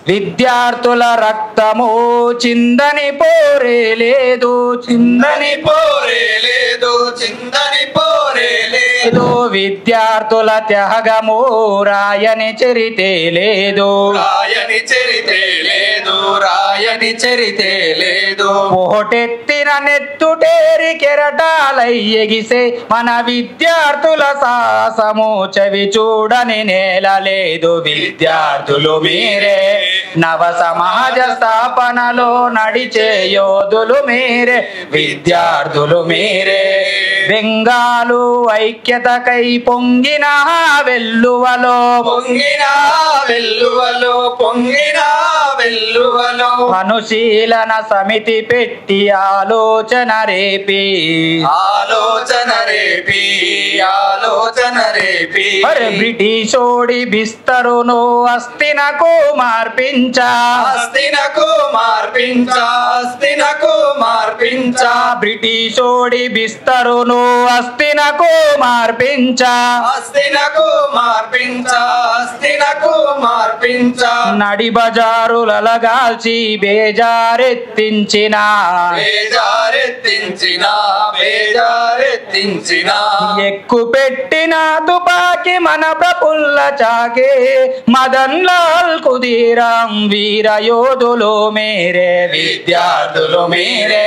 విద్యార్థుల రక్తము చిందని పోరే లేదు, చిందని పోరే లేదు, చిందని పోరే లేదు. విద్యార్థుల త్యాగము రాయని చరితే లేదు, రాయని చరితే లేదు, రాయని చరితే లేదు. ఓటెత్తిన నెత్తుటేరి కెరటాలై ఎగిసే మన విద్యార్థుల సాహసము చవి చూడని నేల లేదు. విద్యార్థులు మీరే నవ సమాజ స్థాపనలో నడిచే యోధులు మీరే, విద్యార్థులు మీరే. బెంగాలు ఐక్యతకై పొంగిన వెల్లువలో, పొంగిన వెల్లువలో, పొంగిన వెల్లువలో అనుశీలన సమితి పెట్టి ఆలోచన రేపి, ఆలోచన రేపి, ఆలోచన రేపి. బ్రిటిషోడి బిస్తరును అస్థినకు మార్పించా, అస్థినకు మార్పించా, అస్థినకు మార్పించా. బ్రిటిషోడి బిస్తరును అస్థినకు మార్పించా, అస్థినకు మార్పించా, అస్థినకు మార్పించా. నడి బజారులగాల్చి బేజారెత్తించిన, బేజారెత్తించిన, బేజారెత్తించిన. ఎక్కు పెట్టిన తుపాకి మన ప్రఫుల్ల చాకే మదన్ లాల్ కుదీరం వీర యోధులు మీరే, విద్యార్థులు మీరే.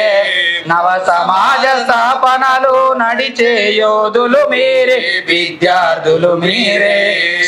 నవ సమాజ స్థాపనలు నడిచే యోధులు మీరే, విద్యార్థులు మీరే.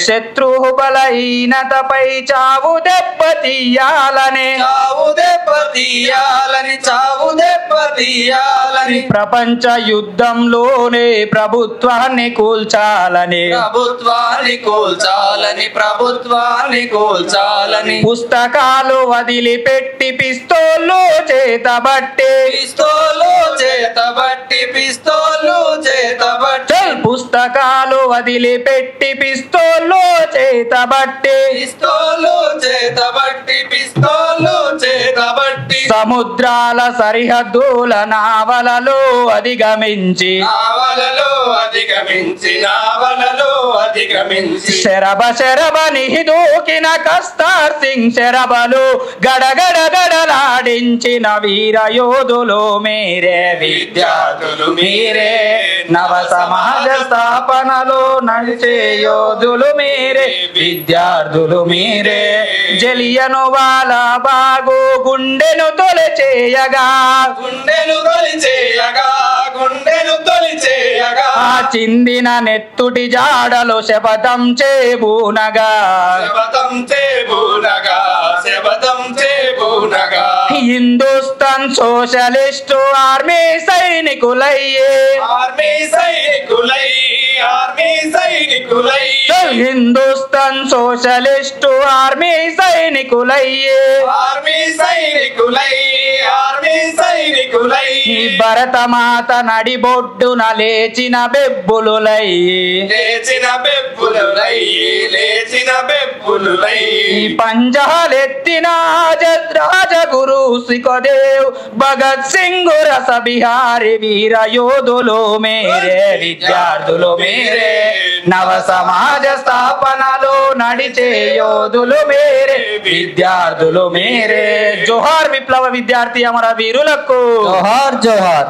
శత్రు బలహీనతపై చావు దెబ్బ తీయాలని, చావు దెబ్బ తీయాలని, చావు దెబ్బ తీయాలని. ప్రపంచ యుద్ధంలోనే ప్రభుత్వాన్ని కూల్చాలని, ప్రభుత్వాన్ని కూల్చాలని, ప్రభుత్వాన్ని కూల్చాలని. పుస్తకాలు వదిలిపెట్టి పిస్తోలు చేతబట్టి, పిస్తోలు చేతబట్టి, పిస్తోలు చేతబట్టి. పుస్తకాలు వదిలిపెట్టి పిస్తోలు చేతబట్టి, పిస్తోలు చేతబట్టి, పిస్తోలు చేతబట్టి. సముద్రాల సరిహద్దుల నావలలో అధిగమించి, నావలలో అధిగమించి, నావలలో అధిగమించి. శరభ శరభని దూకిన కస్తార్ సింగ్ శరభలు గడగడ గడలాడించిన వీర యోధులు మీరే, విద్యార్థులు మీరే. నవ సమాజ స్థాపనలో నడిచే యోధులు మీరే, విద్యార్థులు మీరే. జలియను వాలా బాగు గుండెను తొలిచేయగా, గుండెను తొలిచేయగా, గుండెను తొలిచేయగా. చిందిన నెత్తుటి జాడలు శపథం చేబూనగా, శపథం చేబూనగా, శపథం చేబూనగా. హిందుస్థాన్ సోషలిస్టు ఆర్మీ సైనికులయ్యే, ఆర్మీ సైనికులై, ఆర్మీ సైనికులై. హిందుస్థాన్ సోషలిస్టు ఆర్మీ సైనికులయ్యే, ఆర్మీ సైనికులై, ఆర్మీ సైనికులై. భరతమాత నడిబొడ్డున లేచిన బెబ్బులులై, లేచిన బెబ్బులులై, లేచిన బెబ్బులులై. పంజాలెత్తిన రాజగురు సుఖదేవ్ భగత్ సింగ్ రస బిహారీ వీర యోధులు మీరే, విద్యార్థులు మీరే. నవ సమాజ స్థాపనలో నడిచే యోధులు మీరే, విద్యార్థులు మీరే. జోహార్ విప్లవ విద్యార్థి అమర వీరులకు, జోహార్ జోహార్.